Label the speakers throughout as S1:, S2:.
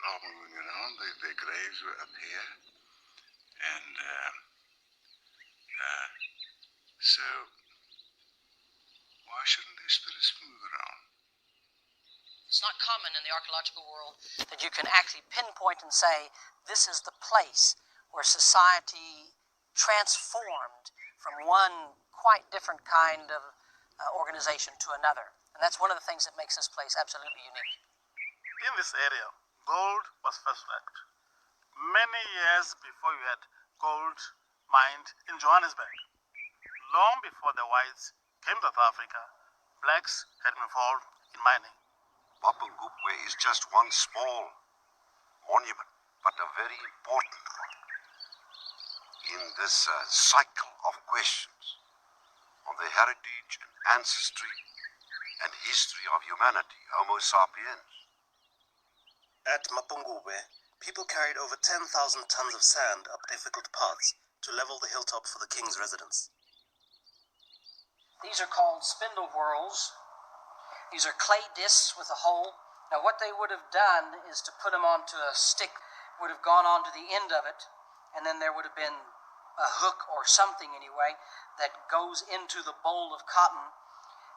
S1: are moving around. Their graves were up here. And so, why shouldn't their spirits move around?
S2: It's not common in the archaeological world that you can actually pinpoint and say, this is the place where society transformed from one quite different kind of organization to another. And that's one of the things that makes this place absolutely unique.
S3: In this area, gold was first worked. Many years before you had gold mined in Johannesburg. Long before the whites came to South Africa, blacks had been involved in mining.
S1: Mapungubwe is just one small monument, but a very important one in this cycle of questions on the heritage and ancestry and history of humanity, Homo sapiens.
S4: At mapungubwe, people carried over 10,000 tons of sand up difficult paths to level the hilltop for the king's residence.
S2: These are called spindle whorls. These are clay discs with a hole. Now what they would have done is to put them onto a stick, would have gone onto the end of it, and then there would have been a hook or something anyway that goes into the bowl of cotton.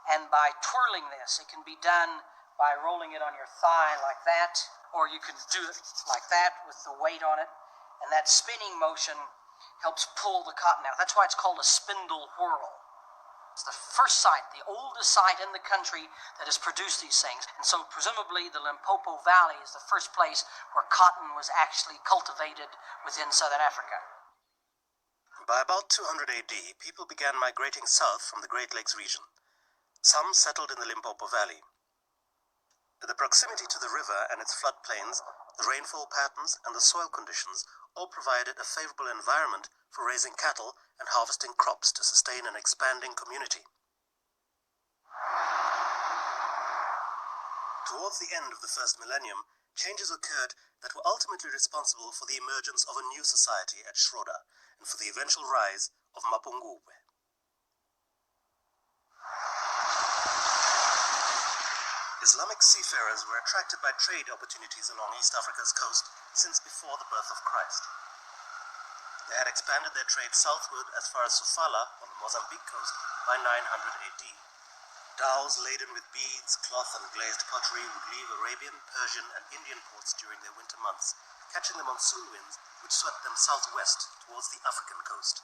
S2: And by twirling this, it can be done by rolling it on your thigh like that, or you can do it like that with the weight on it, and that spinning motion helps pull the cotton out. That's why it's called a spindle whorl. It's the first site, the oldest site in the country that has produced these things. And so presumably the Limpopo Valley is the first place where cotton was actually cultivated within southern Africa.
S4: By about 200 AD, people began migrating south from the Great Lakes region. Some settled in the Limpopo Valley. The proximity to the river and its floodplains, the rainfall patterns, and the soil conditions all provided a favorable environment for raising cattle and harvesting crops to sustain an expanding community. Towards the end of the first millennium, changes occurred that were ultimately responsible for the emergence of a new society at Schroeder and for the eventual rise of mapungubwe. Islamic seafarers were attracted by trade opportunities along East Africa's coast since before the birth of Christ. They had expanded their trade southward as far as Sofala on the Mozambique coast by 900 AD. Dhows laden with beads, cloth, and glazed pottery would leave Arabian, Persian, and Indian ports during their winter months, catching the monsoon winds which swept them southwest towards the African coast.